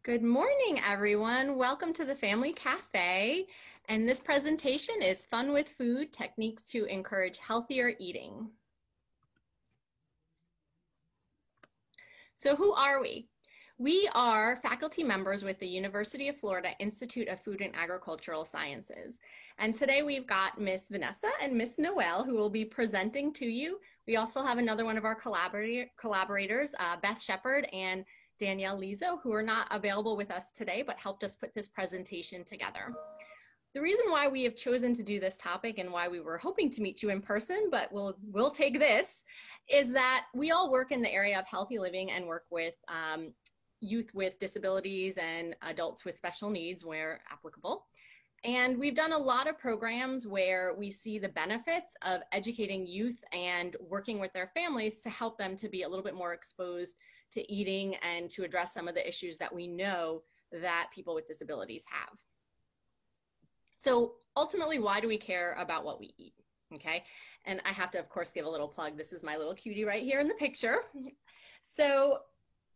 Good morning, everyone. Welcome to the Family Cafe. And this presentation is Fun with Food, Techniques to Encourage Healthier Eating. So who are we? We are faculty members with the University of Florida Institute of Food and Agricultural Sciences. And today we've got Miss Vanessa and Miss Noelle who will be presenting to you. We also have another one of our collaborators, Beth Shepard and Danielle Lizo, who are not available with us today, but helped us put this presentation together. The reason why we have chosen to do this topic and why we were hoping to meet you in person, but we'll take this, is that we all work in the area of healthy living and work with youth with disabilities and adults with special needs where applicable. And we've done a lot of programs where we see the benefits of educating youth and working with their families to help them to be a little bit more exposed to eating and to address some of the issues that we know that people with disabilities have. So ultimately, why do we care about what we eat? Okay, and I have to, of course, give a little plug. This is my little cutie right here in the picture. So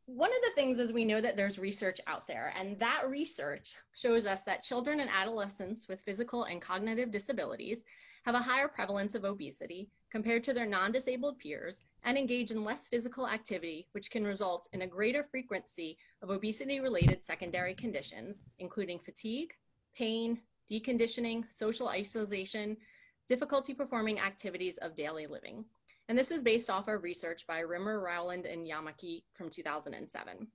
one of the things is we know that there's research out there, and that research shows us that children and adolescents with physical and cognitive disabilities have a higher prevalence of obesity compared to their non-disabled peers and engage in less physical activity, which can result in a greater frequency of obesity-related secondary conditions, including fatigue, pain, deconditioning, social isolation, difficulty performing activities of daily living. And this is based off of research by Rimmer, Rowland, and Yamaki from 2007.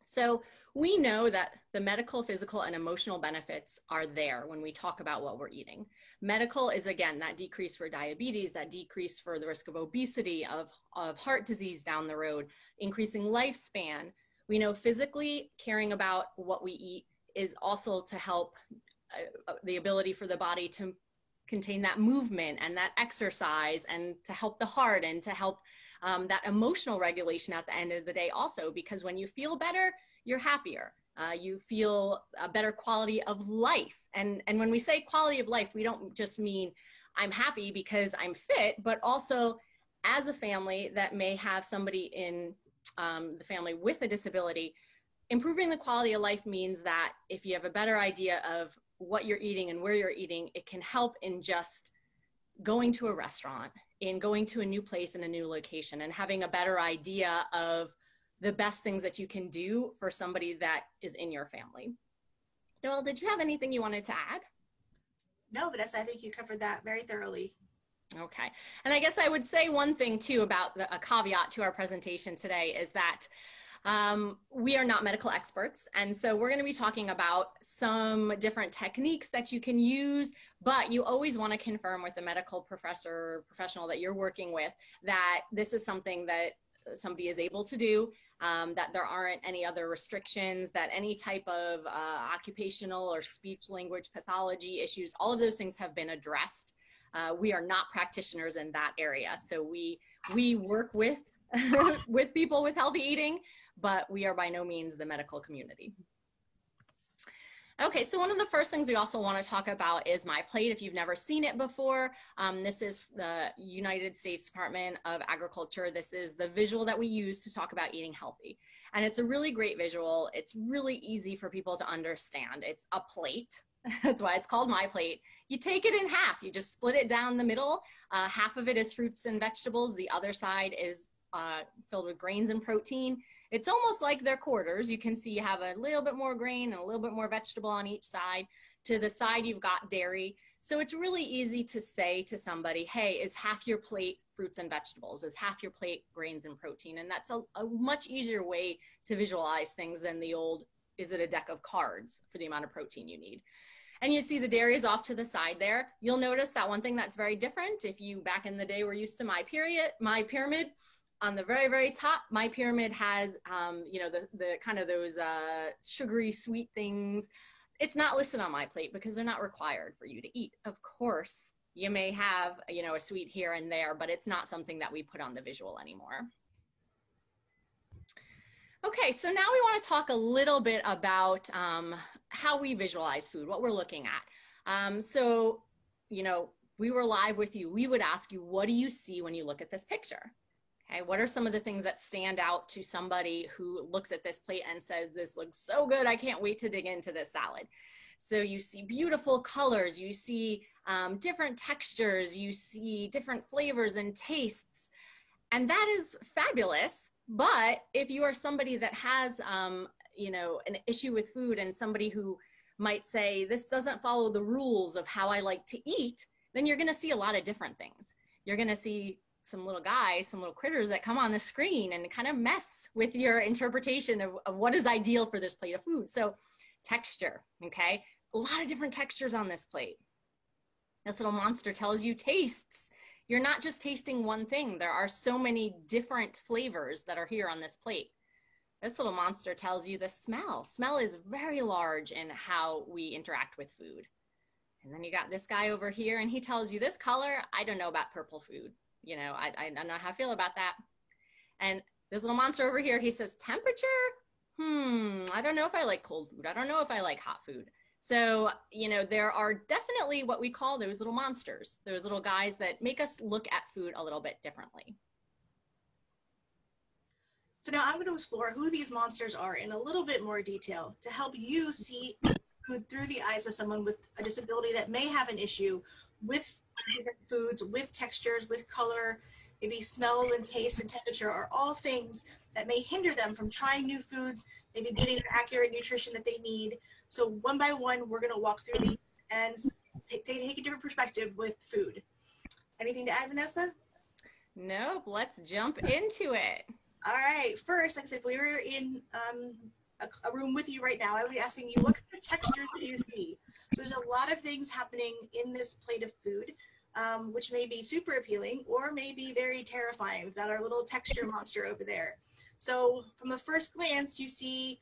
So we know that the medical, physical, and emotional benefits are there when we talk about what we're eating. Medical is, again, that decrease for diabetes, that decrease for the risk of obesity, of heart disease down the road, increasing lifespan. We know physically caring about what we eat is also to help the ability for the body to contain that movement and that exercise, and to help the heart and to help that emotional regulation at the end of the day also, because when you feel better, you're happier. You feel a better quality of life. And when we say quality of life, we don't just mean I'm happy because I'm fit, but also as a family that may have somebody in the family with a disability, improving the quality of life means that if you have a better idea of what you're eating and where you're eating, it can help in just going to a restaurant, in going to a new place in a new location, and having a better idea of the best things that you can do for somebody that is in your family. Noelle, did you have anything you wanted to add? No, Vanessa, I think you covered that very thoroughly. Okay. And I guess I would say one thing too about a caveat to our presentation today is that we are not medical experts, and so we're going to be talking about some different techniques that you can use, but you always want to confirm with the medical professional that you're working with that this is something that somebody is able to do, that there aren't any other restrictions, that any type of occupational or speech language pathology issues, all of those things have been addressed. We are not practitioners in that area, so we work with with people with healthy eating, but we are by no means the medical community. Okay, so one of the first things we also want to talk about is My Plate. If you've never seen it before, this is the United States Department of Agriculture. This is the visual that we use to talk about eating healthy. And it's a really great visual. It's really easy for people to understand. It's a plate. That's why it's called My Plate. You take it in half. You just split it down the middle. Half of it is fruits and vegetables. The other side is filled with grains and protein. It's almost like they're quarters. You can see you have a little bit more grain and a little bit more vegetable on each side. To the side, you've got dairy. So it's really easy to say to somebody, hey, is half your plate fruits and vegetables? Is half your plate grains and protein? And that's a much easier way to visualize things than the old, is it a deck of cards for the amount of protein you need? And you see the dairy is off to the side there. You'll notice that one thing that's very different, if you back in the day were used to My Pyramid, on the very, very top, My Pyramid has, you know, the kind of those sugary sweet things. It's not listed on My Plate because they're not required for you to eat. Of course, you may have, you know, a sweet here and there, but it's not something that we put on the visual anymore. Okay, so now we want to talk a little bit about how we visualize food, what we're looking at. So, you know, we were live with you. We would ask you, what do you see when you look at this picture? Okay, what are some of the things that stand out to somebody who looks at this plate and says, this looks so good, I can't wait to dig into this salad? So you see beautiful colors, you see different textures, you see different flavors and tastes, and that is fabulous. But if you are somebody that has, an issue with food and somebody who might say, this doesn't follow the rules of how I like to eat, then you're going to see a lot of different things. You're going to see some little guys, some little critters that come on the screen and kind of mess with your interpretation of what is ideal for this plate of food. So texture, okay? A lot of different textures on this plate. This little monster tells you tastes. You're not just tasting one thing. There are so many different flavors that are here on this plate. This little monster tells you the smell. Smell is very large in how we interact with food. And then you got this guy over here, and he tells you this color. I don't know about purple food. I don't know how I feel about that. And this little monster over here, he says temperature. I don't know if I like cold food. I don't know if I like hot food. So, there are definitely what we call those little monsters, those little guys that make us look at food a little bit differently. So now I'm going to explore who these monsters are in a little bit more detail to help you see food through the eyes of someone with a disability that may have an issue with different foods, with textures, with color. Maybe smells and taste and temperature are all things that may hinder them from trying new foods, maybe getting the accurate nutrition that they need. So one by one, we're going to walk through these and take a different perspective with food. Anything to add, Vanessa? Nope, let's jump into it. All right, first, like I said, if we were in a room with you right now, I would be asking you, what kind of textures do you see? So there's a lot of things happening in this plate of food, which may be super appealing or may be very terrifying. We've got our little texture monster over there. So from a first glance, you see,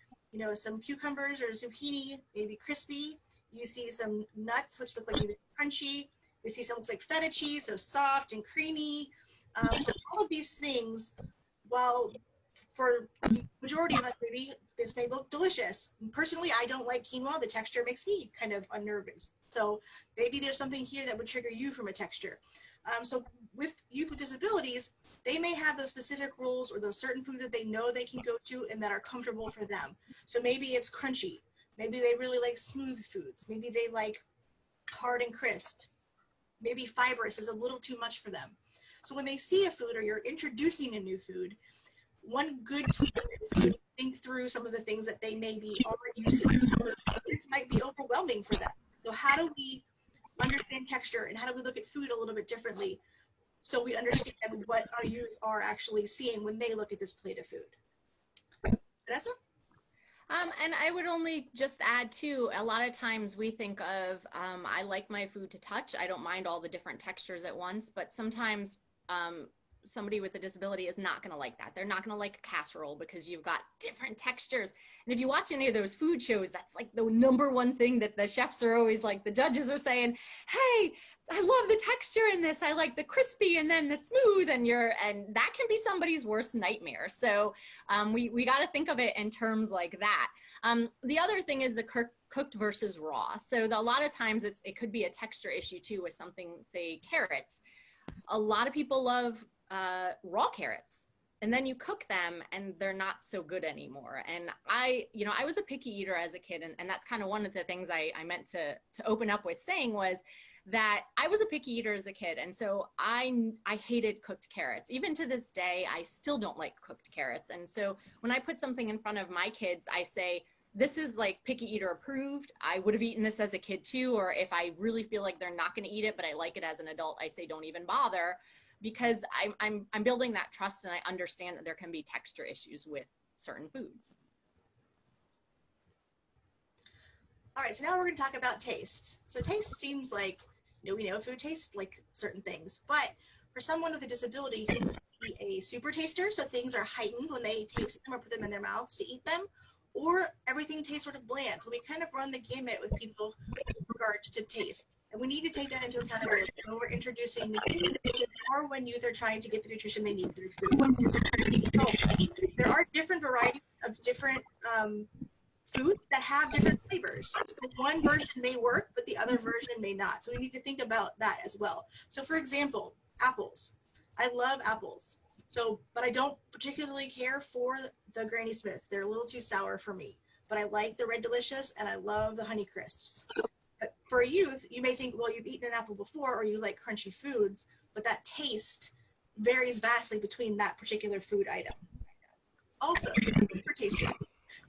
some cucumbers or zucchini, maybe crispy. You see some nuts, which look like maybe crunchy. You see some looks like feta cheese, so soft and creamy. So all of these things, while for the majority of us, maybe this may look delicious. Personally, I don't like quinoa. The texture makes me kind of unnerving. So maybe there's something here that would trigger you from a texture. So with youth with disabilities, they may have those specific rules or those certain foods that they know they can go to and that are comfortable for them. So maybe it's crunchy. Maybe they really like smooth foods. Maybe they like hard and crisp. Maybe fibrous is a little too much for them. So when they see a food or you're introducing a new food, one good tool is to think through some of the things that they may be already used to. This might be overwhelming for them. So how do we understand texture and how do we look at food a little bit differently so we understand what our youth are actually seeing when they look at this plate of food? Vanessa? And I would only just add too, a lot of times we think of, I like my food to touch. I don't mind all the different textures at once, but sometimes somebody with a disability is not going to like that. They're not going to like a casserole because you've got different textures. And if you watch any of those food shows, that's like the number one thing that the chefs are always like, the judges are saying, hey, I love the texture in this. I like the crispy and then the smooth, and that can be somebody's worst nightmare. So we got to think of it in terms like that. The other thing is the cooked versus raw. So a lot of times it could be a texture issue too with something, say carrots. A lot of people love raw carrots, and then you cook them and they're not so good anymore. And I was a picky eater as a kid, and that's kind of one of the things I meant to open up with saying was that I was a picky eater as a kid. And so I hated cooked carrots. Even to this day, I still don't like cooked carrots. And so when I put something in front of my kids, I say, this is like picky eater approved. I would have eaten this as a kid too. Or if I really feel like they're not going to eat it, but I like it as an adult, I say, don't even bother, because I'm building that trust, and I understand that there can be texture issues with certain foods. All right, so now we're going to talk about taste. So taste seems like, we know food tastes like certain things, but for someone with a disability who could be a super taster, so things are heightened when they taste them or put them in their mouths to eat them, or everything tastes sort of bland. So we kind of run the gamut with people with regard to taste. And we need to take that into account when we're introducing the food or when youth are trying to get the nutrition they need through food. So there are different varieties of different foods that have different flavors. So one version may work, but the other version may not. So we need to think about that as well. So for example, apples. I love apples. So, but I don't particularly care for the Granny Smiths. They're a little too sour for me. But I like the Red Delicious and I love the Honey Crisps. But for a youth, you may think, well, you've eaten an apple before or you like crunchy foods, but that taste varies vastly between that particular food item. Also, for tasting,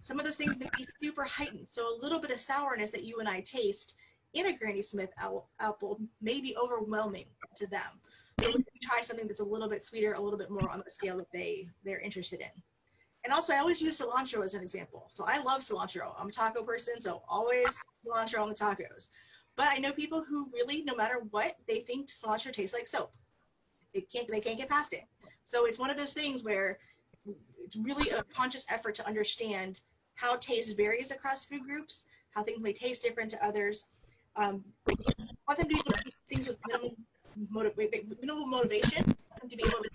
some of those things may be super heightened. So a little bit of sourness that you and I taste in a Granny Smith apple may be overwhelming to them. So we try something that's a little bit sweeter, a little bit more on the scale that they're interested in. And also, I always use cilantro as an example. So I love cilantro. I'm a taco person, so always cilantro on the tacos. But I know people who really, no matter what, they think cilantro tastes like soap. They can't get past it. So it's one of those things where it's really a conscious effort to understand how taste varies across food groups, how things may taste different to others. Want them to be able to eat things with minimal motivation, want them to be able to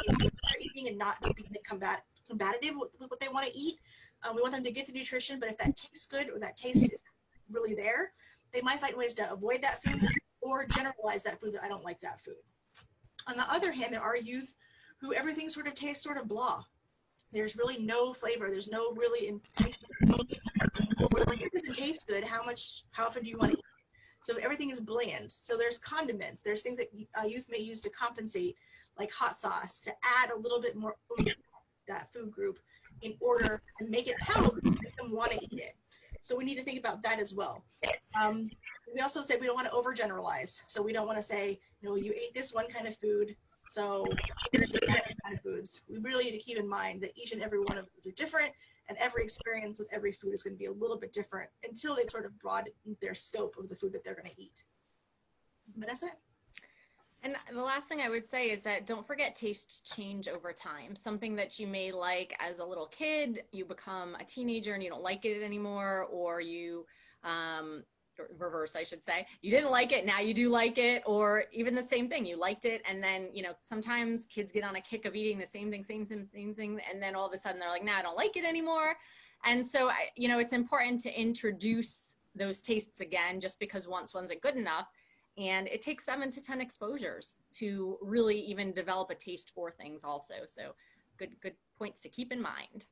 like they're eating and not be combative with what they want to eat. We want them to get the nutrition, but if that tastes good or that taste is really there, they might find ways to avoid that food or generalize that food that I don't like that food. On the other hand, there are youth who everything sort of tastes sort of blah. There's really no flavor. There's no really intention. It doesn't taste good. How often do you want to eat? So everything is bland. So there's condiments. There's things that youth may use to compensate, like hot sauce, to add a little bit more oomph to that food group in order to make it palatable, make them want to eat it. So we need to think about that as well. We also said we don't want to overgeneralize. So we don't want to say, you ate this one kind of food, so here's the kind of foods. We really need to keep in mind that each and every one of those are different, and every experience with every food is going to be a little bit different until they've sort of broadened their scope of the food that they're going to eat. Vanessa? And the last thing I would say is that don't forget tastes change over time. Something that you may like as a little kid, you become a teenager and you don't like it anymore, or you, reverse, I should say, you didn't like it, now you do like it, or even the same thing, you liked it, and then, sometimes kids get on a kick of eating the same thing, and then all of a sudden they're like, nah, I don't like it anymore. And so, it's important to introduce those tastes again, just because once one's good enough. And it takes 7 to 10 exposures to really even develop a taste for things also. So good points to keep in mind.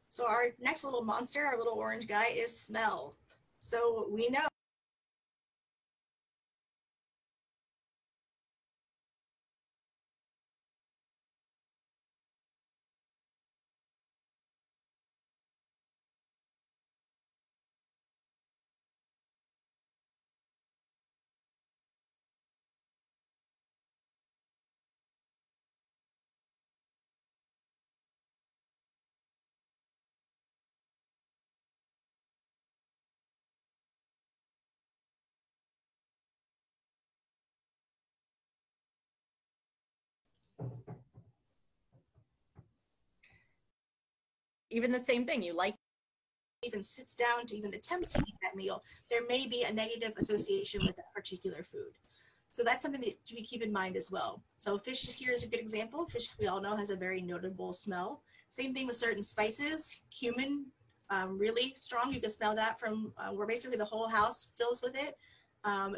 So our next little monster, our little orange guy, is smell. So we know Even the same thing, you like even sits down to even attempt to eat that meal, there may be a negative association with that particular food. So that's something that we keep in mind as well. So fish here is a good example. Fish, we all know, has a very notable smell. Same thing with certain spices. Cumin, really strong. You can smell that from where basically the whole house fills with it.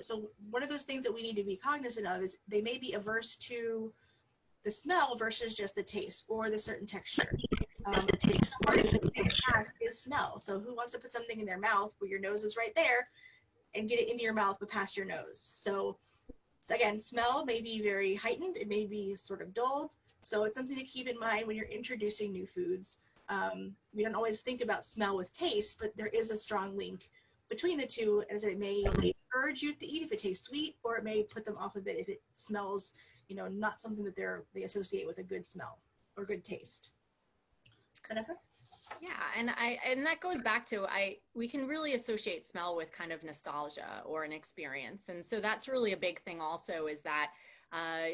So one of those things that we need to be cognizant of is they may be averse to the smell versus just the taste or the certain texture. Is smell. So who wants to put something in their mouth where your nose is right there and get it into your mouth but past your nose? So again, smell may be very heightened. It may be sort of dulled. So it's something to keep in mind when you're introducing new foods. We don't always think about smell with taste, but there is a strong link between the two, as it may urge you to eat if it tastes sweet, or it may put them off of it if it smells, not something that they associate with a good smell or good taste. Vanessa? Yeah, and that goes back to we can really associate smell with kind of nostalgia or an experience, and so that's really a big thing. Also, is that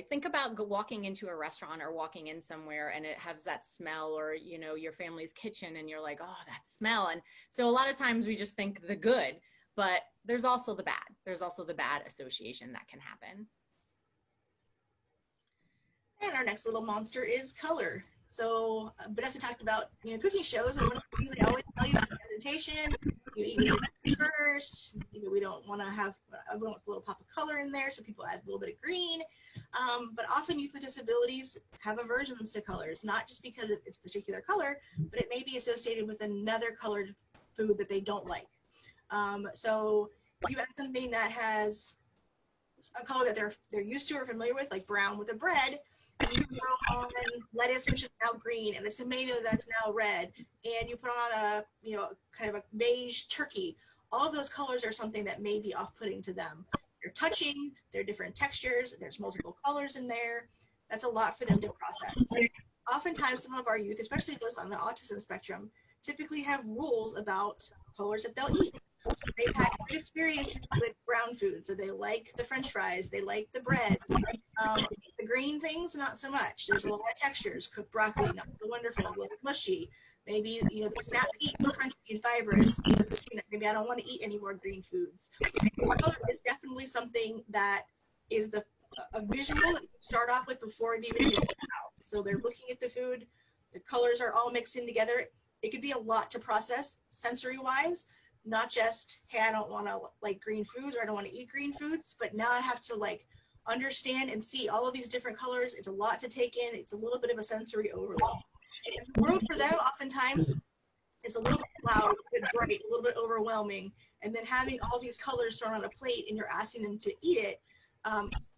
think about walking into a restaurant or walking in somewhere and it has that smell, or your family's kitchen, and you're like, oh, that smell. And so a lot of times we just think the good, but there's also the bad. There's also the bad association that can happen. And our next little monster is color. So Vanessa talked about, cooking shows, and one of the things they always tell you is presentation. You eat it first. We don't want to have, we want a little pop of color in there, so people add a little bit of green. But often youth with disabilities have aversions to colors, not just because of its particular color, but it may be associated with another colored food that they don't like. So if you add something that has a color that they're used to or familiar with, like brown with a bread, and you throw on lettuce, which is now green, and a tomato that's now red, and you put on a, kind of a beige turkey, all of those colors are something that may be off-putting to them. They're touching, they're different textures, there's multiple colors in there. That's a lot for them to process. Oftentimes, some of our youth, especially those on the autism spectrum, typically have rules about colors that they'll eat. So they've had good experiences with brown foods, so they like the French fries, they like the breads. The green things, not so much. There's a lot of textures. Cooked broccoli, not so wonderful, a little mushy. Maybe, the snap peas, crunchy and fibrous. Maybe I don't want to eat any more green foods. Color is definitely something that is a visual that you start off with before it even hits your mouth. So they're looking at the food, the colors are all mixed in together. It could be a lot to process sensory-wise, not just, hey, I don't want to like green foods or I don't want to eat green foods, but now I have to like understand and see all of these different colors. It's a lot to take in. It's a little bit of a sensory overload. And the world for them oftentimes is a little bit loud, a bit bright, a little bit overwhelming. And then having all these colors thrown on a plate and you're asking them to eat it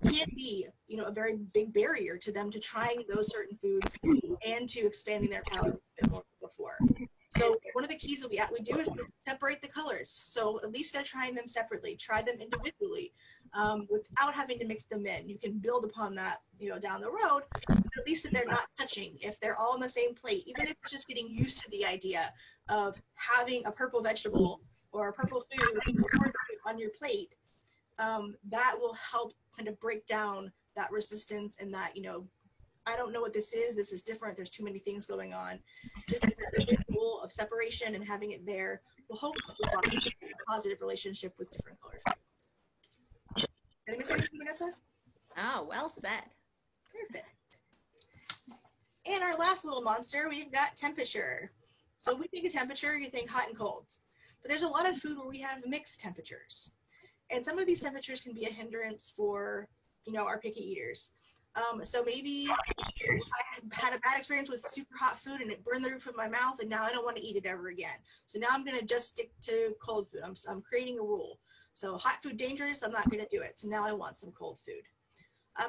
can be, a very big barrier to them to trying those certain foods and to expanding their palate a bit more than before. So one of the keys that we do is separate the colors. So at least they're trying them separately, try them individually without having to mix them in. You can build upon that, down the road, but at least that they're not touching. If they're all on the same plate, even if it's just getting used to the idea of having a purple vegetable or a purple food on your plate, that will help kind of break down that resistance and that, I don't know what this is different, there's too many things going on. This is the ritual of separation and having it there will hopefully foster a positive relationship with different color foods. Did I miss anything, Vanessa? Oh, well said. Perfect. And our last little monster, we've got temperature. So when you think of temperature, you think hot and cold. But there's a lot of food where we have mixed temperatures. And some of these temperatures can be a hindrance for, our picky eaters. So maybe I had a bad experience with super hot food and it burned the roof of my mouth and now I don't want to eat it ever again. So now I'm going to just stick to cold food. I'm creating a rule. So hot food dangerous, I'm not going to do it. So now I want some cold food.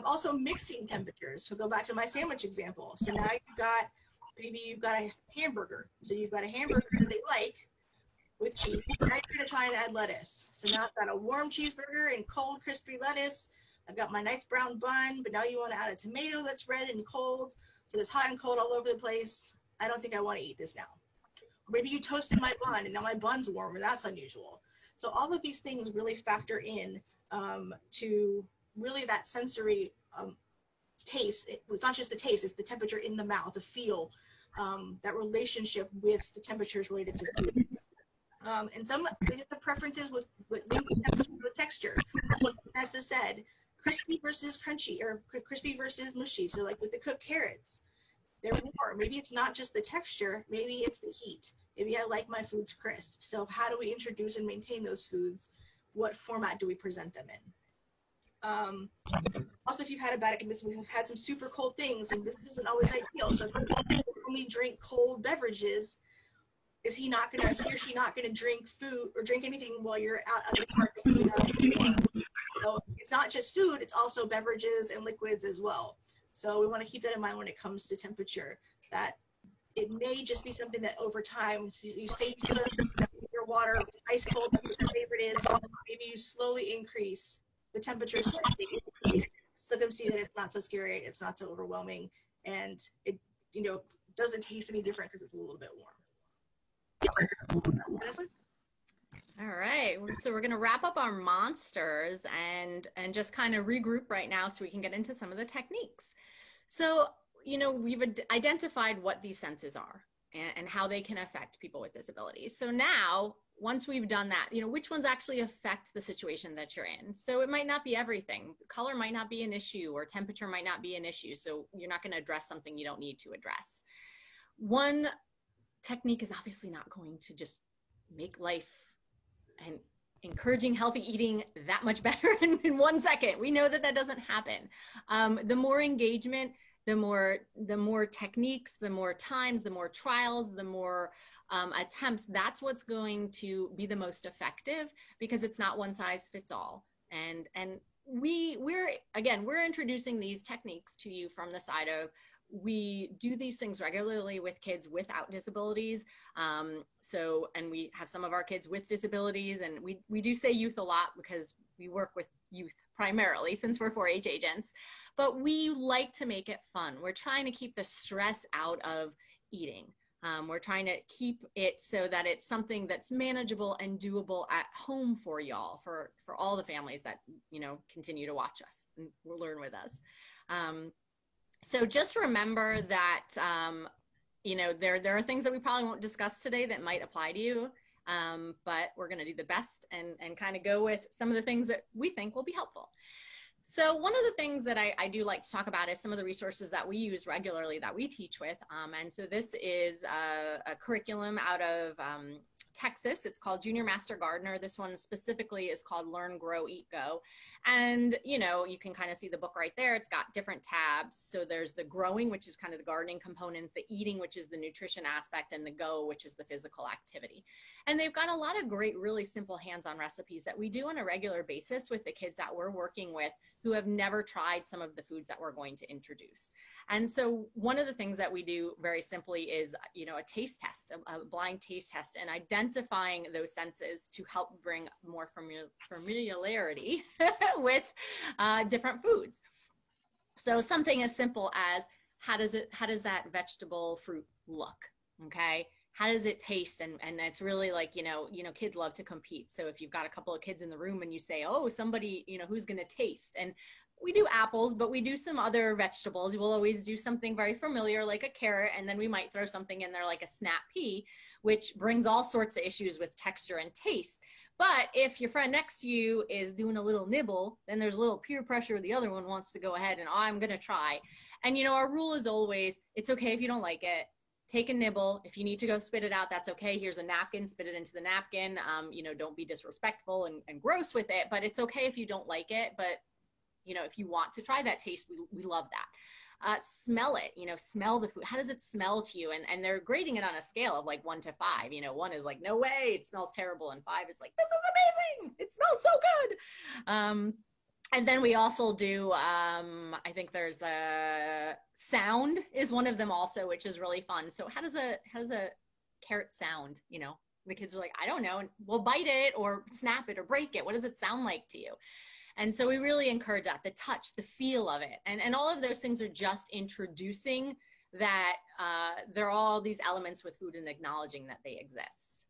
Also mixing temperatures. So go back to my sandwich example. So now you've got a hamburger. So you've got a hamburger that they like with cheese. Now you're going to try and add lettuce. So now I've got a warm cheeseburger and cold crispy lettuce. I've got my nice brown bun, but now you want to add a tomato that's red and cold. So there's hot and cold all over the place. I don't think I want to eat this now. Or maybe you toasted my bun and now my bun's warm and that's unusual. So all of these things really factor in to really that sensory taste. It's not just the taste, it's the temperature in the mouth, the feel, that relationship with the temperatures related to food. And some of the preferences with texture, what Vanessa said, crispy versus crunchy or crispy versus mushy. So like with the cooked carrots, they're warm. Maybe it's not just the texture, maybe it's the heat. Maybe I like my foods crisp. So how do we introduce and maintain those foods? What format do we present them in? Also, if you've had a bad experience, we've had some super cold things, and this isn't always ideal. So if you only drink cold beverages, is he or she not gonna drink food or drink anything while you're out at the park because you have So it's not just food, it's also beverages and liquids as well. So we want to keep that in mind when it comes to temperature, that it may just be something that over time, you say you serve your water ice cold, that's what your favorite is, maybe you slowly increase the temperature slightly, so let them see that it's not so scary, it's not so overwhelming, and it doesn't taste any different because it's a little bit warm. Vanessa? All right, so we're going to wrap up our monsters and just kind of regroup right now so we can get into some of the techniques. So, we've identified what these senses are and how they can affect people with disabilities. So now, once we've done that, which ones actually affect the situation that you're in? So it might not be everything. Color might not be an issue or temperature might not be an issue. So you're not going to address something you don't need to address. One technique is obviously not going to just make life and encouraging healthy eating that much better in 1 second. We know that that doesn't happen. The more engagement, the more techniques, the more times, the more trials, the more attempts, that's what's going to be the most effective, because it's not one size fits all. And we're introducing these techniques to you from the side of, we do these things regularly with kids without disabilities. And we have some of our kids with disabilities, and we do say youth a lot because we work with youth primarily since we're 4-H agents, but we like to make it fun. We're trying to keep the stress out of eating. We're trying to keep it so that it's something that's manageable and doable at home for y'all, for all the families that, continue to watch us and learn with us. So just remember that, there are things that we probably won't discuss today that might apply to you, but we're going to do the best and kind of go with some of the things that we think will be helpful. So one of the things that I do like to talk about is some of the resources that we use regularly that we teach with. And so this is a curriculum out of Texas. It's called Junior Master Gardener. This one specifically is called Learn, Grow, Eat, Go. And, you can kind of see the book right there. It's got different tabs. So there's the growing, which is kind of the gardening component, the eating, which is the nutrition aspect, and the go, which is the physical activity. And they've got a lot of great, really simple hands-on recipes that we do on a regular basis with the kids that we're working with who have never tried some of the foods that we're going to introduce. And so one of the things that we do very simply is, a taste test, a blind taste test, and identifying those senses to help bring more familiarity with different foods. So something as simple as, how does that vegetable fruit look? Okay. How does it taste? And it's really like, kids love to compete. So if you've got a couple of kids in the room and you say, oh, somebody, who's going to taste, and we do apples, but we do some other vegetables. We'll always do something very familiar like a carrot, and then we might throw something in there like a snap pea, which brings all sorts of issues with texture and taste. But if your friend next to you is doing a little nibble, then there's a little peer pressure. The other one wants to go ahead and, I'm going to try. And, our rule is always, it's okay if you don't like it. Take a nibble. If you need to go spit it out, that's okay. Here's a napkin, spit it into the napkin. Don't be disrespectful and gross with it, but it's okay if you don't like it. But, if you want to try that taste, we love that. Smell it, smell the food. How does it smell to you? And they're grading it on a scale of like 1 to 5. 1 is like, no way, it smells terrible. And 5 is like, this is amazing. It smells so good. And then we also do, I think there's a sound is one of them also, which is really fun. So how does a carrot sound? The kids are like, I don't know. And we'll bite it or snap it or break it. What does it sound like to you? And so we really encourage that, the touch, the feel of it. And all of those things are just introducing that there are all these elements with food and acknowledging that they exist.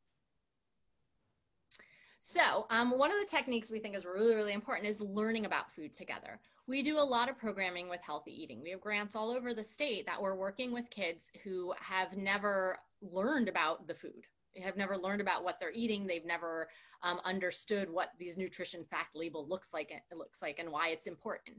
So one of the techniques we think is really, really important is learning about food together. We do a lot of programming with healthy eating. We have grants all over the state that we're working with kids who have never learned about the food. They have never learned about what they're eating. They've never understood what these nutrition fact label looks like and why it's important.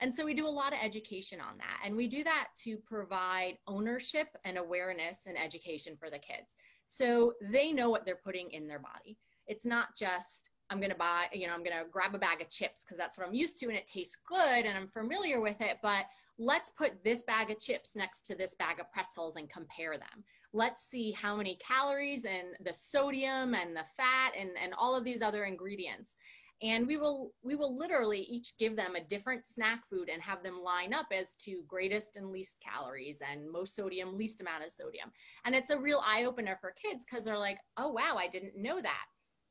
And so we do a lot of education on that. And we do that to provide ownership and awareness and education for the kids. So they know what they're putting in their body. It's not just, I'm going to grab a bag of chips because that's what I'm used to and it tastes good and I'm familiar with it, but let's put this bag of chips next to this bag of pretzels and compare them. Let's see how many calories and the sodium and the fat and all of these other ingredients. And we will literally each give them a different snack food and have them line up as to greatest and least calories and most sodium, least amount of sodium. And it's a real eye opener for kids because they're like, oh, wow, I didn't know that.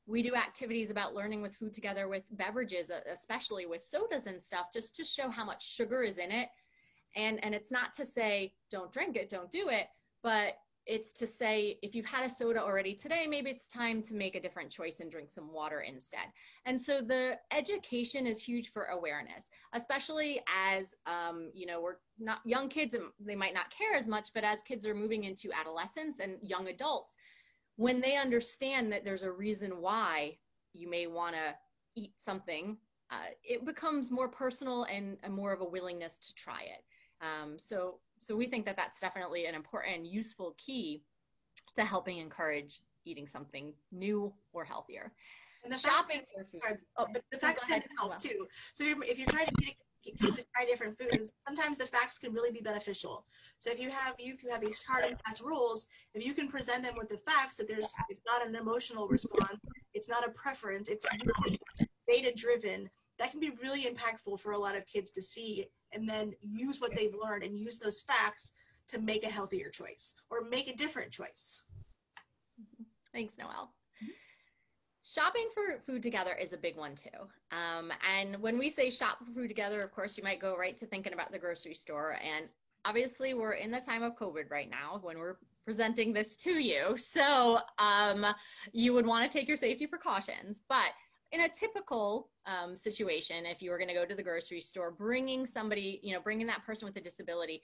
We do activities about learning with food together with beverages, especially with sodas and stuff, just to show how much sugar is in it. And it's not to say, don't drink it, don't do it, but it's to say, if you've had a soda already today, maybe it's time to make a different choice and drink some water instead. And so the education is huge for awareness, especially as, we're not young kids and they might not care as much, but as kids are moving into adolescence and young adults, when they understand that there's a reason why you may want to eat something, it becomes more personal and more of a willingness to try it. So we think that that's definitely an important and useful key to helping encourage eating something new or healthier. And the Shopping for food. but the facts can help too. So if you're trying to get kids to try different foods, sometimes the facts can really be beneficial. So if you have youth who have these hard and fast rules, if you can present them with the facts that it's not an emotional response, it's not a preference, it's really data driven, that can be really impactful for a lot of kids to see and then use what they've learned and use those facts to make a healthier choice or make a different choice. Thanks, Noelle. Shopping for food together is a big one too. And when we say shop for food together, of course, you might go right to thinking about the grocery store. And obviously we're in the time of COVID right now when we're presenting this to you. So you would want to take your safety precautions. But in a typical situation, if you were going to go to the grocery store, bringing somebody, bringing that person with a disability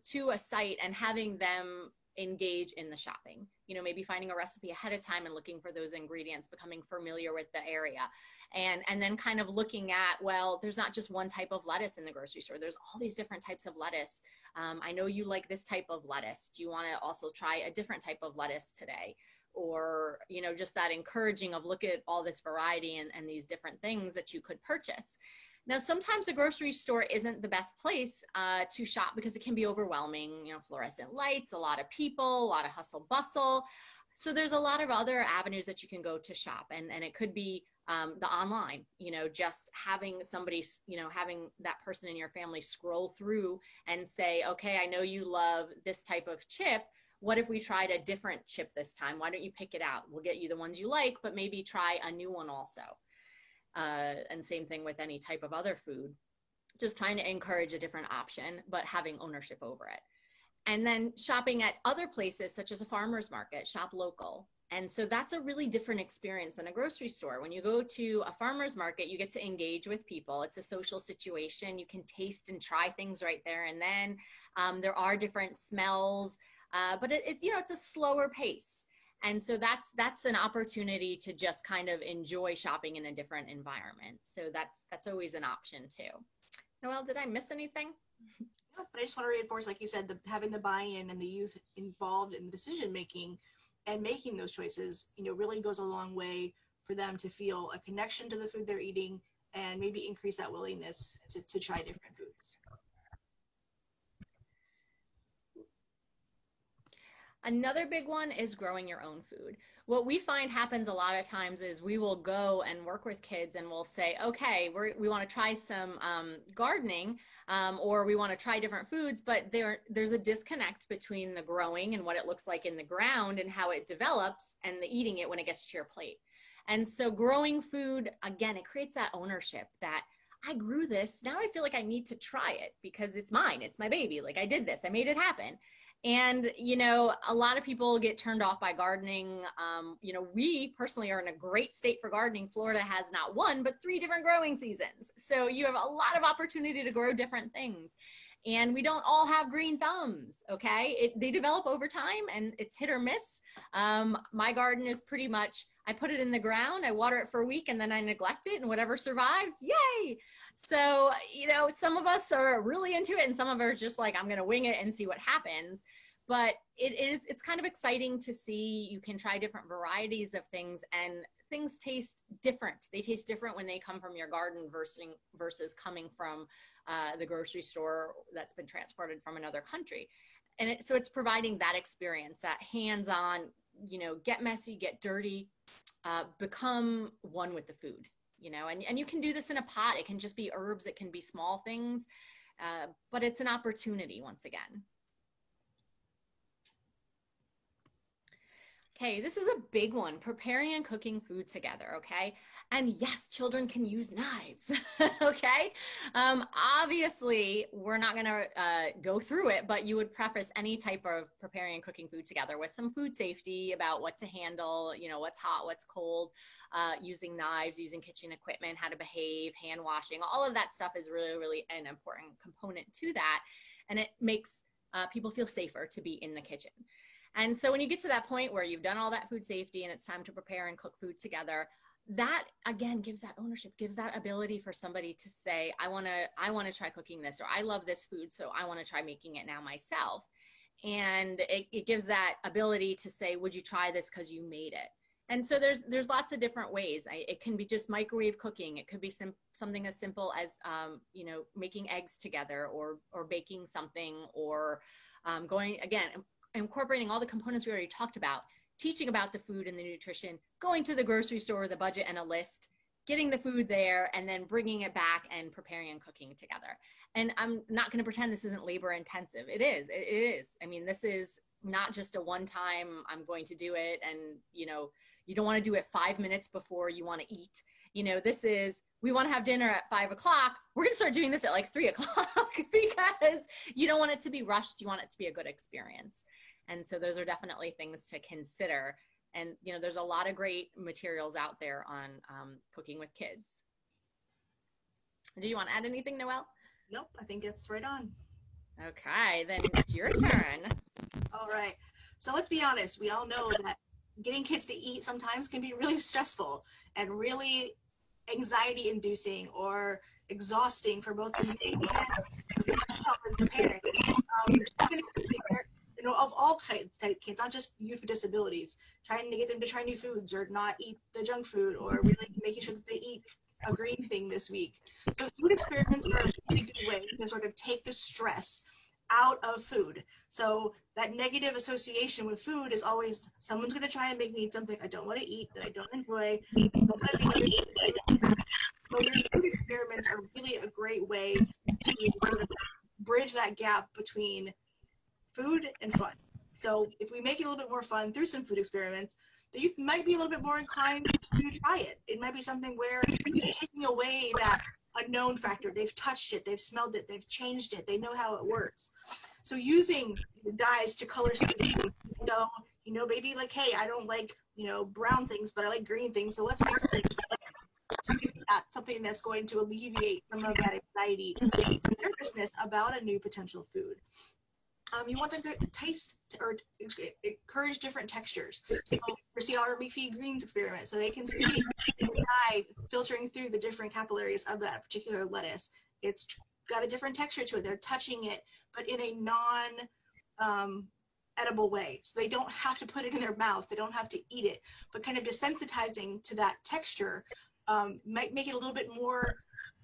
to a site and having them engage in the shopping, maybe finding a recipe ahead of time and looking for those ingredients, becoming familiar with the area, and then kind of looking at, well, there's not just one type of lettuce in the grocery store. There's all these different types of lettuce. I know you like this type of lettuce. Do you want to also try a different type of lettuce today? Or, just that encouraging of look at all this variety and these different things that you could purchase. Now, sometimes a grocery store isn't the best place to shop because it can be overwhelming, fluorescent lights, a lot of people, a lot of hustle bustle. So there's a lot of other avenues that you can go to shop. And it could be the online, just having somebody, having that person in your family scroll through and say, okay, I know you love this type of chip. What if we tried a different chip this time? Why don't you pick it out? We'll get you the ones you like, but maybe try a new one also. And same thing with any type of other food, just trying to encourage a different option, but having ownership over it. And then shopping at other places, such as a farmer's market, shop local. And so that's a really different experience than a grocery store. When you go to a farmer's market, you get to engage with people. It's a social situation. You can taste and try things right there. And then there are different smells, but it's a slower pace. And so that's an opportunity to just kind of enjoy shopping in a different environment. So that's always an option too. Noelle, did I miss anything? No, but I just want to reinforce, like you said, having the buy-in and the youth involved in the decision-making and making those choices, really goes a long way for them to feel a connection to the food they're eating and maybe increase that willingness to try different foods. Another big one is growing your own food. What we find happens a lot of times is we will go and work with kids and we'll say, okay, we want to try some gardening or we want to try different foods, but there's a disconnect between the growing and what it looks like in the ground and how it develops and the eating it when it gets to your plate. And so growing food, again, it creates that ownership that I grew this. Now I feel like I need to try it because it's mine. It's my baby. Like I did this. I made it happen. And, a lot of people get turned off by gardening. We personally are in a great state for gardening. Florida has not one, but 3 different growing seasons. So you have a lot of opportunity to grow different things. And we don't all have green thumbs, okay? They develop over time and it's hit or miss. My garden is pretty much, I put it in the ground, I water it for a week and then I neglect it and whatever survives, yay! So, some of us are really into it and some of us are just like, I'm going to wing it and see what happens. But it's kind of exciting to see you can try different varieties of things and things taste different. They taste different when they come from your garden versus coming from the grocery store that's been transported from another country. And so it's providing that experience, that hands-on, get messy, get dirty, become one with the food. And you can do this in a pot. It can just be herbs. It can be small things, but it's an opportunity once again. Okay, this is a big one, preparing and cooking food together, okay? And yes, children can use knives, okay? Obviously, we're not gonna go through it, but you would preface any type of preparing and cooking food together with some food safety about what to handle, what's hot, what's cold, using knives, using kitchen equipment, how to behave, hand washing, all of that stuff is really, really an important component to that. And it makes people feel safer to be in the kitchen. And so when you get to that point where you've done all that food safety and it's time to prepare and cook food together, that again gives that ownership, gives that ability for somebody to say, I want to try cooking this, or I love this food, so I want to try making it now myself. and it gives that ability to say, would you try this because you made it? And so there's lots of different ways. It can be just microwave cooking. It could be something as simple as making eggs together, or baking something, or going, again, incorporating all the components we already talked about, teaching about the food and the nutrition, going to the grocery store with a budget and a list, getting the food there, and then bringing it back and preparing and cooking together. And I'm not going to pretend this isn't labor intensive. It is. It is. I mean, this is not just a one time, I'm going to do it. And, you don't want to do it 5 minutes before you want to eat. This is, we want to have dinner at 5 o'clock. We're going to start doing this at like 3 o'clock because you don't want it to be rushed. You want it to be a good experience. And so those are definitely things to consider. And, there's a lot of great materials out there on cooking with kids. Do you want to add anything, Noelle? Nope, I think it's right on. Okay, then it's your turn. All right. So let's be honest. We all know that getting kids to eat sometimes can be really stressful and really anxiety inducing or exhausting for both the and the parent. Of all kinds of kids, not just youth with disabilities, trying to get them to try new foods or not eat the junk food, or really making sure that they eat a green thing this week. So food experiments are a really good way to sort of take the stress out of food. So that negative association with food is always, someone's going to try and make me eat something I don't want to eat, that I don't enjoy. So your food experiments are really a great way to sort of bridge that gap between food and fun. So if we make it a little bit more fun through some food experiments, the youth might be a little bit more inclined to try it. It might be something where you're taking away that unknown factor. They've touched it, they've smelled it, they've changed it, they know how it works. So using dyes to color something, maybe like, hey, I don't like, brown things, but I like green things, so let's make something that's going to alleviate some of that anxiety and nervousness about a new potential food. You want them to taste or encourage different textures. So we're seeing our leafy greens experiment, so they can see the dye filtering through the different capillaries of that particular lettuce. It's got a different texture to it. They're touching it, but in a non-edible way. So they don't have to put it in their mouth. They don't have to eat it, but kind of desensitizing to that texture might make it a little bit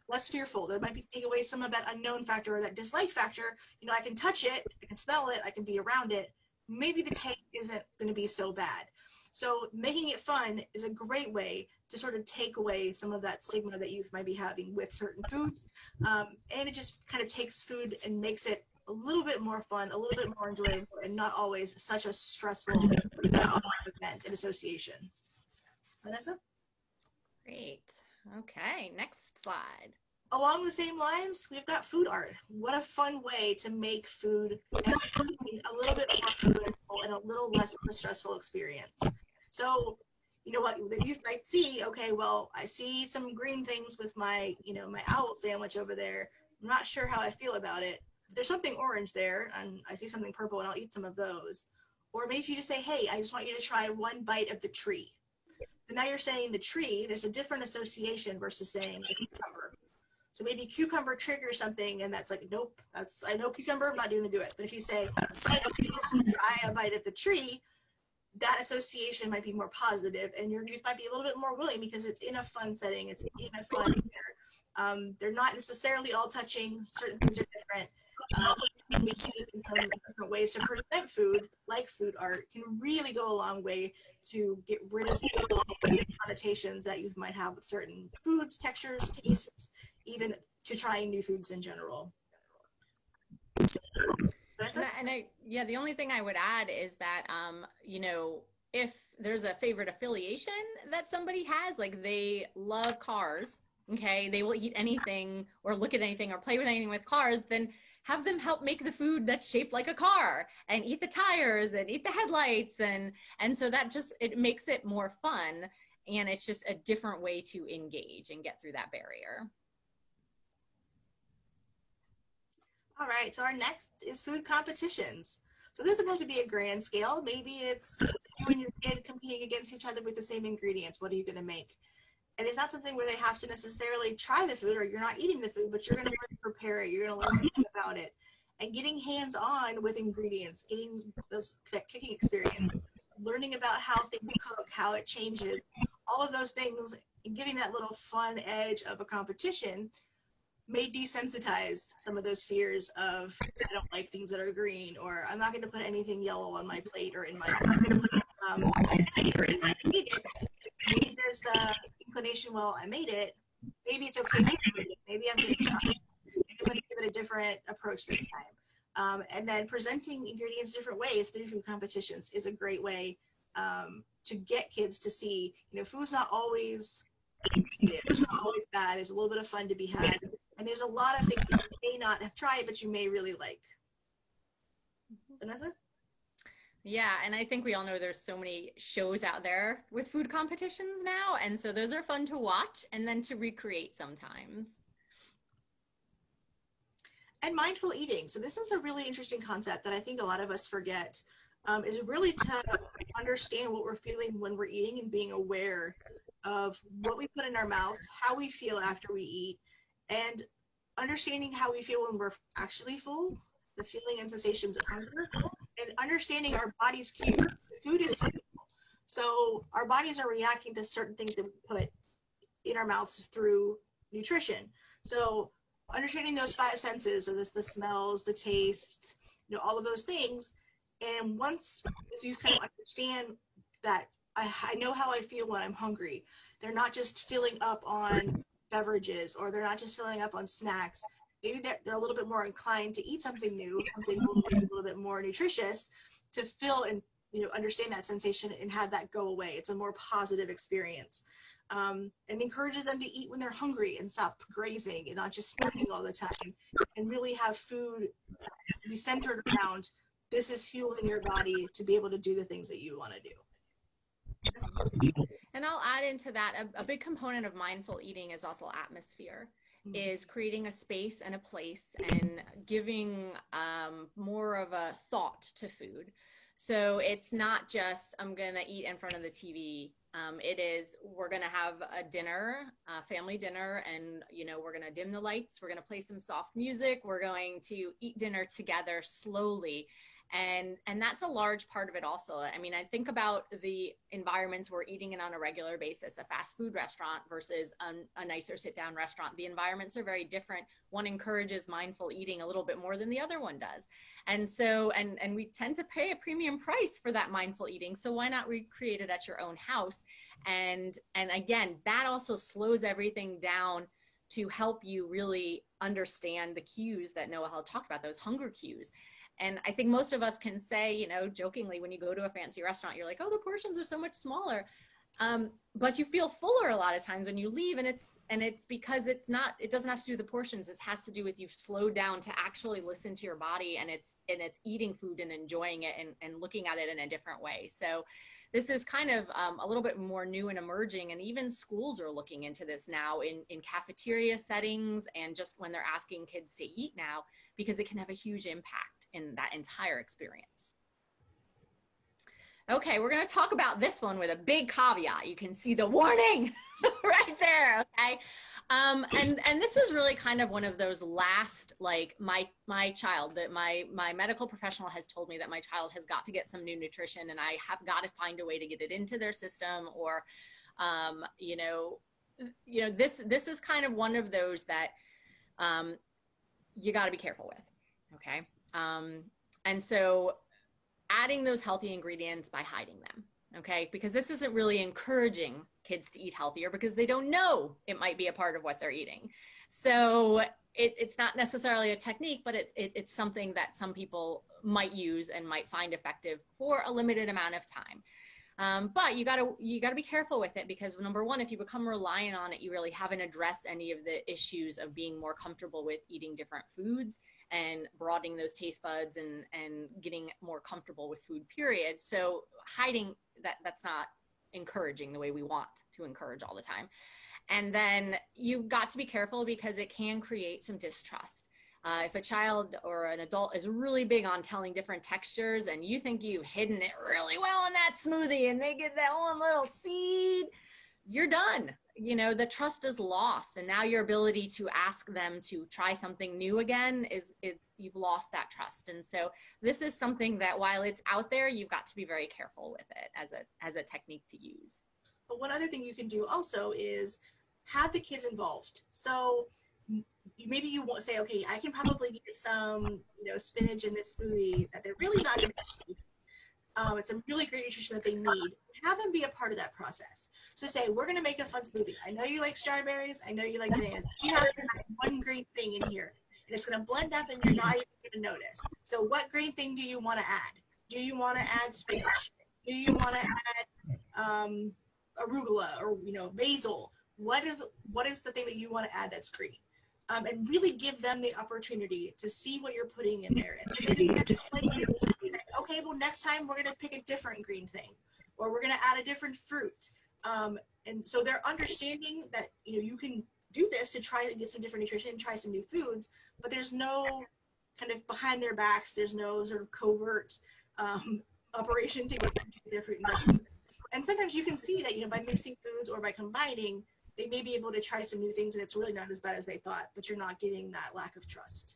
less fearful. That might be take away some of that unknown factor or that dislike factor. I can touch it, I can smell it, I can be around it. Maybe the taste isn't going to be so bad. So making it fun is a great way to sort of take away some of that stigma that youth might be having with certain foods. And it just kind of takes food and makes it a little bit more fun, a little bit more enjoyable, and not always such a stressful event and association. Vanessa? Great. Okay, next slide. Along the same lines, we've got food art. What a fun way to make food and a little bit more flavorful and a little less of a stressful experience. So, what the youth might see, okay, well, I see some green things with my, my owl sandwich over there. I'm not sure how I feel about it. There's something orange there, and I see something purple, and I'll eat some of those. Or maybe if you just say, hey, I just want you to try one bite of the tree. And now you're saying the tree, there's a different association versus saying a cucumber. So maybe cucumber triggers something, and that's like, nope, I know cucumber, I'm not going to do it. But if you say, try a bite of the tree, that association might be more positive, and your youth might be a little bit more willing because it's in a fun setting, it's in a fun manner. They're not necessarily all touching, certain things are different. In some different ways to present food, like food art, can really go a long way to get rid of some connotations that youth might have with certain foods, textures, tastes, even to trying new foods in general. The only thing I would add is that, if there's a favorite affiliation that somebody has, like they love cars, okay, they will eat anything or look at anything or play with anything with cars, then have them help make the food that's shaped like a car and eat the tires and eat the headlights. And so that just, it makes it more fun. And it's just a different way to engage and get through that barrier. All right, so our next is food competitions. So this doesn't have to be a grand scale. Maybe it's you and your kid competing against each other with the same ingredients. What are you gonna make? And it's not something where they have to necessarily try the food or you're not eating the food, but you're going to learn to prepare it. You're going to learn something about it. and getting hands-on with ingredients, getting that cooking experience, learning about how things cook, how it changes, all of those things, and giving that little fun edge of a competition may desensitize some of those fears of, I don't like things that are green, or I'm not going to put anything yellow on my plate or in my maybe there's the inclination, well, I made it, maybe it's okay, maybe I'm going to try. Maybe I'm going to give it a different approach this time. And then presenting ingredients different ways through food competitions is a great way to get kids to see, food's not always it's not always bad. There's a little bit of fun to be had. And there's a lot of things that you may not have tried, but you may really like. Vanessa? Yeah, and I think we all know there's so many shows out there with food competitions now, and so those are fun to watch and then to recreate sometimes. And mindful eating. So this is a really interesting concept that I think a lot of us forget, is really to understand what we're feeling when we're eating and being aware of what we put in our mouths, how we feel after we eat, and understanding how we feel when we're actually full, the feeling and sensations of hunger, and understanding our body's cues. Food is fuel. So our bodies are reacting to certain things that we put in our mouths through nutrition. So understanding those five senses, so this, the smells, the taste, all of those things. And once you kind of understand that I know how I feel when I'm hungry, they're not just filling up on beverages, or they're not just filling up on snacks. Maybe they're a little bit more inclined to eat something new, something a little bit more nutritious, to fill and understand that sensation and have that go away. It's a more positive experience, and encourages them to eat when they're hungry and stop grazing and not just snacking all the time, and really have food be centered around, this is fueling your body to be able to do the things that you want to do. And I'll add into that, a big component of mindful eating is also atmosphere, is creating a space and a place and giving more of a thought to food. So it's not just, I'm going to eat in front of the TV. It is, we're going to have a dinner, family dinner, and, we're going to dim the lights. We're going to play some soft music. We're going to eat dinner together slowly. And that's a large part of it also. I mean, I think about the environments we're eating in on a regular basis, a fast food restaurant versus a nicer sit down restaurant. The environments are very different. One encourages mindful eating a little bit more than the other one does. And so, and we tend to pay a premium price for that mindful eating. So why not recreate it at your own house? And again, that also slows everything down to help you really understand the cues that Noelle talked about, those hunger cues. And I think most of us can say, jokingly, when you go to a fancy restaurant, you're like, oh, the portions are so much smaller. But you feel fuller a lot of times when you leave, and it's because it doesn't have to do with the portions. It has to do with you've slowed down to actually listen to your body, and it's eating food and enjoying it and looking at it in a different way. So this is kind of a little bit more new and emerging, and even schools are looking into this now in cafeteria settings, and just when they're asking kids to eat now, because it can have a huge impact in that entire experience. Okay, we're going to talk about this one with a big caveat. You can see the warning right there, okay? And this is really kind of one of those last, like my child, that my medical professional has told me that my child has got to get some new nutrition, and I have got to find a way to get it into their system, or, this is kind of one of those that you got to be careful with, okay? And so adding those healthy ingredients by hiding them, okay? Because this isn't really encouraging kids to eat healthier, because they don't know it might be a part of what they're eating. So it's not necessarily a technique, but it's something that some people might use and might find effective for a limited amount of time. But you gotta be careful with it, because number one, if you become reliant on it, you really haven't addressed any of the issues of being more comfortable with eating different foods and broadening those taste buds and getting more comfortable with food, period. So hiding that's not encouraging the way we want to encourage all the time. And then you've got to be careful, because it can create some distrust. If a child or an adult is really big on telling different textures, and you think you've hidden it really well in that smoothie, and they get that one little seed, you're done. You know, the trust is lost, and now your ability to ask them to try something new again is you've lost that trust. And so this is something that while it's out there, you've got to be very careful with it as a technique to use. But one other thing you can do also is have the kids involved. So maybe you won't say, okay, I can probably get some, spinach in this smoothie that they're really not interested in. It's some really great nutrition that they need. Have them be a part of that process. So say, we're going to make a fun smoothie. I know you like strawberries. I know you like bananas. You have one green thing in here, and it's going to blend up, and you're not even going to notice. So what green thing do you want to add? Do you want to add spinach? Do you want to add arugula or basil? What is the thing that you want to add that's green? And really give them the opportunity to see what you're putting in there. And okay, well, next time we're going to pick a different green thing, or we're going to add a different fruit. And so they're understanding that, you can do this to try and get some different nutrition, try some new foods, but there's no kind of behind their backs, there's no sort of covert operation to get their fruit and vegetables. And sometimes you can see that, by mixing foods or by combining, they may be able to try some new things, and it's really not as bad as they thought, but you're not getting that lack of trust.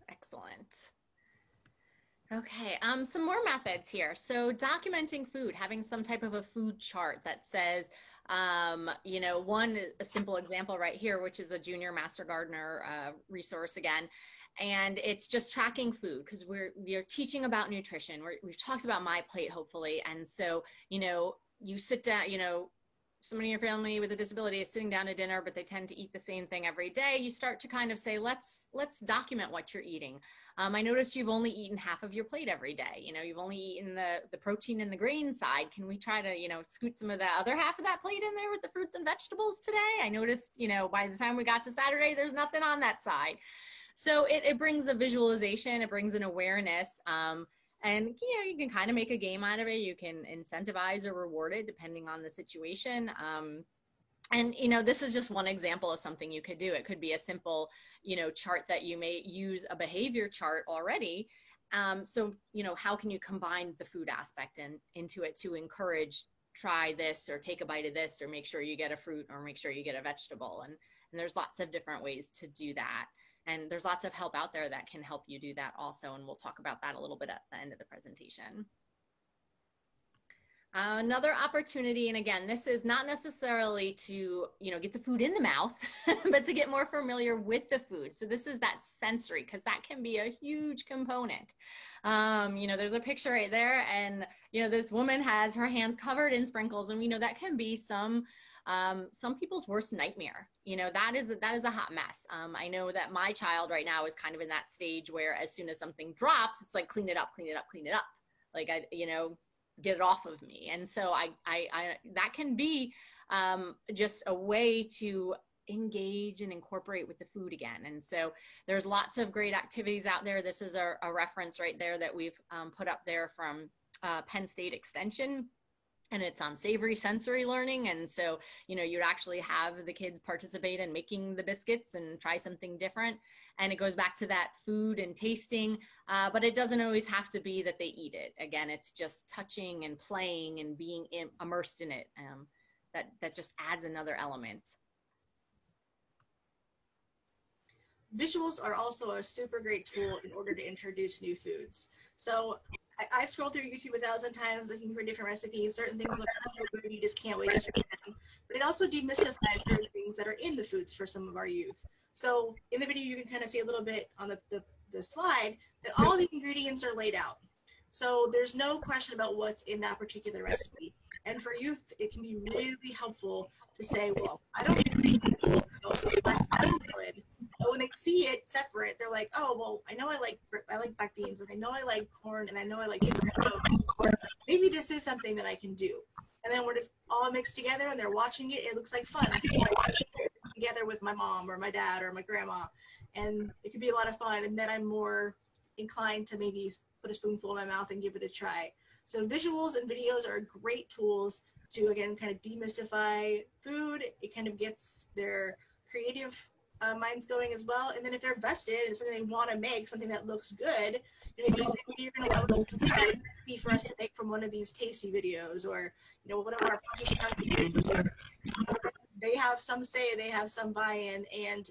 Excellent. Okay, some more methods here. So documenting food, having some type of a food chart that says, a simple example right here, which is a Junior Master Gardener resource again. And it's just tracking food, because we're teaching about nutrition. We've talked about My Plate, hopefully. And so, you sit down, somebody in your family with a disability is sitting down to dinner, but they tend to eat the same thing every day. You start to kind of say, let's document what you're eating. I noticed you've only eaten half of your plate every day. You've only eaten the protein and the grain side. Can we try to, scoot some of the other half of that plate in there with the fruits and vegetables today? I noticed, by the time we got to Saturday, there's nothing on that side. So it brings a visualization, it brings an awareness, and you can kind of make a game out of it. You can incentivize or reward it depending on the situation. And this is just one example of something you could do. It could be a simple, chart that you may use a behavior chart already. So how can you combine the food aspect into it to encourage, try this or take a bite of this, or make sure you get a fruit, or make sure you get a vegetable. And there's lots of different ways to do that. And there's lots of help out there that can help you do that also. And we'll talk about that a little bit at the end of the presentation. Another opportunity, and again, this is not necessarily to, get the food in the mouth, but to get more familiar with the food. So this is that sensory, because that can be a huge component. There's a picture right there, and, this woman has her hands covered in sprinkles, and we know that can be some people's worst nightmare. That is a hot mess. I know that my child right now is kind of in that stage where as soon as something drops, it's like, clean it up, clean it up, clean it up. Like, get it off of me. And so I that can be just a way to engage and incorporate with the food again. And so there's lots of great activities out there. This is a reference right there that we've put up there from Penn State Extension. And it's on savory sensory learning. And so, you'd actually have the kids participate in making the biscuits and try something different. And it goes back to that food and tasting, but it doesn't always have to be that they eat it. Again, it's just touching and playing and being immersed in it. That just adds another element. Visuals are also a super great tool in order to introduce new foods. So I've scrolled through YouTube 1,000 times looking for different recipes. Certain things look so good, you just can't wait to try them. But it also demystifies certain things that are in the foods for some of our youth. So in the video, you can kind of see a little bit on the slide that all the ingredients are laid out. So there's no question about what's in that particular recipe. And for youth, it can be really helpful to say, well, I don't need to good. But when they see it separate, they're like, oh, well, I know I like black beans, and I know I like corn, and I know I like tomato. Maybe this is something that I can do. And then when it's all mixed together and they're watching it, it looks like fun. Together with my mom or my dad or my grandma, and it could be a lot of fun. And then I'm more inclined to maybe put a spoonful in my mouth and give it a try. So visuals and videos are great tools to, again, kind of demystify food. It kind of gets their creative minds going as well. And then if they're vested in something they want to make, something that looks good, maybe you're going to have a recipe for us to make from one of these tasty videos, or one of our have some say, they have some buy-in, and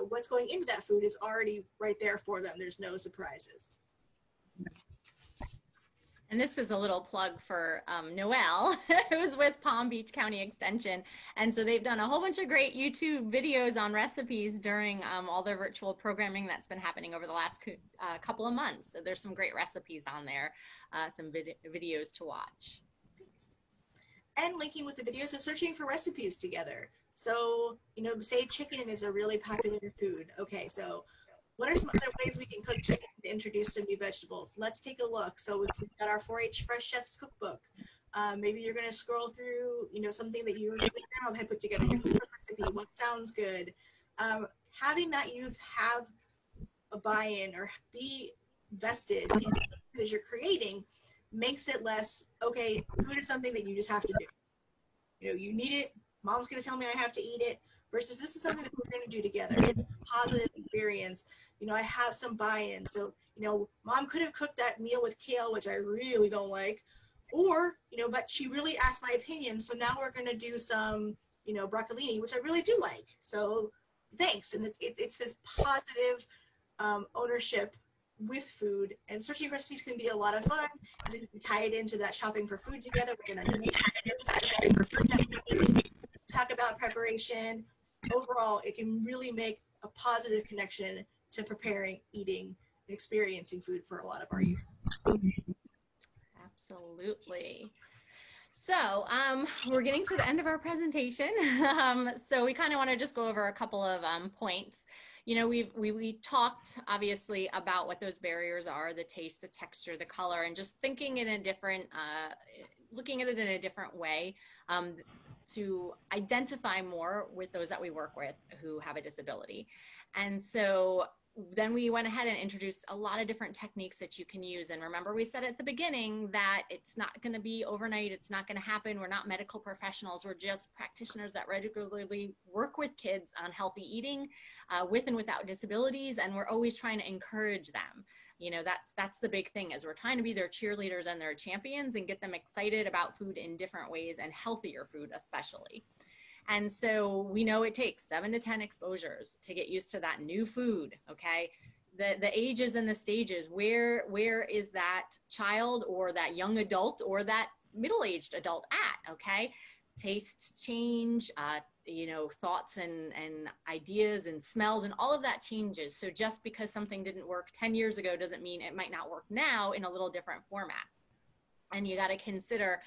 what's going into that food is already right there for them. There's no surprises. And this is a little plug for Noelle, who's with Palm Beach County Extension. And so they've done a whole bunch of great YouTube videos on recipes during all their virtual programming that's been happening over the last couple of months. So there's some great recipes on there, some videos to watch. And linking with the videos is searching for recipes together. So, you know, say chicken is a really popular food. Okay, so what are some other ways we can cook chicken to introduce some new vegetables? Let's take a look. So we've got our 4-H Fresh Chef's Cookbook. Maybe you're going to scroll through, you know, something that your grandma had put together, your recipe, what sounds good. Having that youth have a buy-in or be vested in because you're creating makes it less, okay, food is something that you just have to do. You know, you need it. Mom's going to tell me I have to eat it. Versus this is something that we're going to do together. It's a positive experience. You know, I have some buy-in. So, you know, Mom could have cooked that meal with kale, which I really don't like. Or, you know, but she really asked my opinion. So now we're going to do some, you know, broccolini, which I really do like. So thanks. And it's this positive ownership with food. And searching recipes can be a lot of fun. As you can tie it into that shopping for food together. We're going to make talk about preparation. Overall, it can really make a positive connection to preparing, eating, and experiencing food for a lot of our youth. Absolutely. So we're getting to the end of our presentation. So we kind of want to just go over a couple of points. You know, we talked obviously about what those barriers are, the taste, the texture, the color, and just thinking in a different, looking at it in a different way to identify more with those that we work with who have a disability. And so then we went ahead and introduced a lot of different techniques that you can use. And remember, we said at the beginning that it's not going to be overnight. It's not going to happen. We're not medical professionals. We're just practitioners that regularly work with kids on healthy eating with and without disabilities. And we're always trying to encourage them. You know, that's the big thing is we're trying to be their cheerleaders and their champions and get them excited about food in different ways and healthier food especially. And so we know it takes 7 to 10 exposures to get used to that new food, okay? The ages and the stages, where is that child or that young adult or that middle-aged adult at, okay? Tastes change, you know, thoughts and ideas and smells and all of that changes. So just because something didn't work 10 years ago doesn't mean it might not work now in a little different format. And you got to consider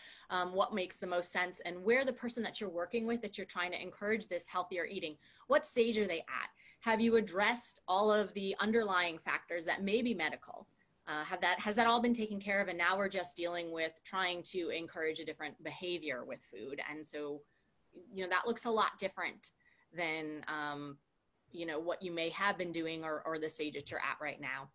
what makes the most sense and where the person that you're working with, that you're trying to encourage this healthier eating, what stage are they at? Have you addressed all of the underlying factors that may be medical? Has that all been taken care of? And now we're just dealing with trying to encourage a different behavior with food. And so, you know, that looks a lot different than, you know, what you may have been doing or the stage that you're at right now.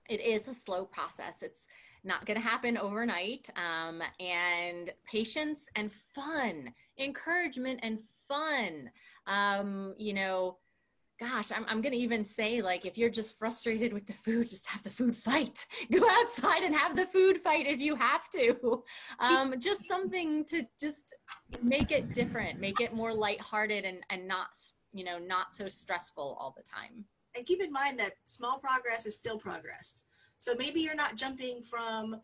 It is a slow process. It's not going to happen overnight. And patience and fun, encouragement and fun. You know, gosh, I'm going to even say, like, if you're just frustrated with the food, just have the food fight. Go outside and have the food fight if you have to. Just something to just make it different, make it more lighthearted and not, you know, not so stressful all the time. And keep in mind that small progress is still progress. So maybe you're not jumping from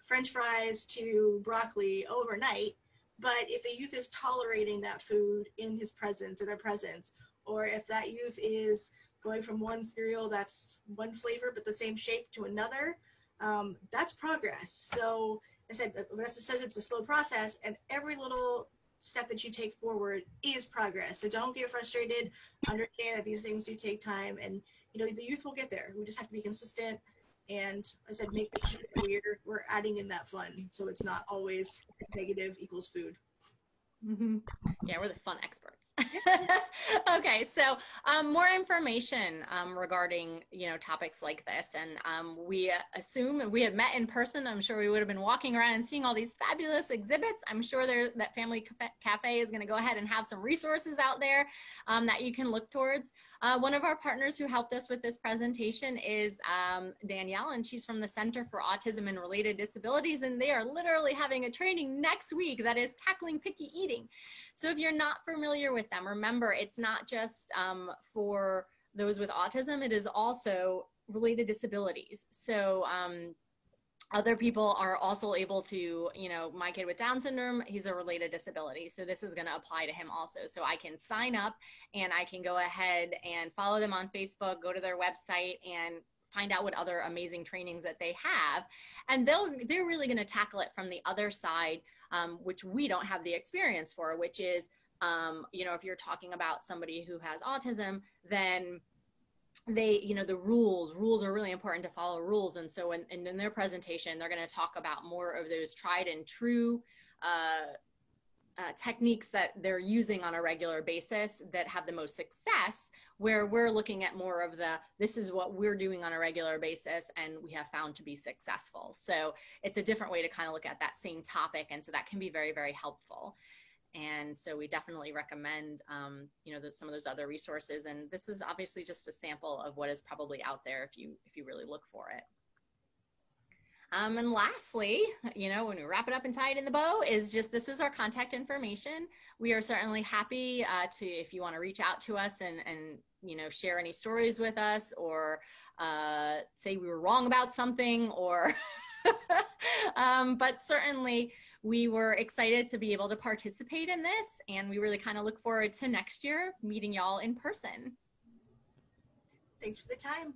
French fries to broccoli overnight, but if the youth is tolerating that food in his presence or their presence, or if that youth is going from one cereal that's one flavor but the same shape to another, that's progress. So I said, Vanessa says it's a slow process, and every little step that you take forward is progress. So don't get frustrated. Understand that these things do take time, and you know the youth will get there. We just have to be consistent. And I said, make sure that we're adding in that fun, so it's not always negative equals food. Mm-hmm. Yeah, we're the fun experts. Okay, so more information regarding, you know, topics like this, and we assume we had met in person. I'm sure we would have been walking around and seeing all these fabulous exhibits. I'm sure that Family Cafe is going to go ahead and have some resources out there that you can look towards. One of our partners who helped us with this presentation is Danielle, and she's from the Center for Autism and Related Disabilities, and they are literally having a training next week that is tackling picky eating eating. So if you're not familiar with them, remember it's not just for those with autism, it is also related disabilities. So other people are also able to, you know, my kid with Down syndrome, he's a related disability. So this is going to apply to him also. So I can sign up and I can go ahead and follow them on Facebook, go to their website and find out what other amazing trainings that they have. And they're really going to tackle it from the other side, which we don't have the experience for, which is, you know, if you're talking about somebody who has autism, then they, you know, the rules are really important to follow rules. And so in their presentation, they're going to talk about more of those tried and true techniques that they're using on a regular basis that have the most success, where we're looking at more of this is what we're doing on a regular basis and we have found to be successful. So it's a different way to kind of look at that same topic. And so that can be very, very helpful. And so we definitely recommend, you know, some of those other resources. And this is obviously just a sample of what is probably out there if you really look for it. And lastly, you know, when we wrap it up and tie it in the bow, is just this is our contact information. We are certainly happy if you want to reach out to us and you know, share any stories with us, or say we were wrong about something, or but certainly we were excited to be able to participate in this, and we really kind of look forward to next year meeting y'all in person. Thanks for the time.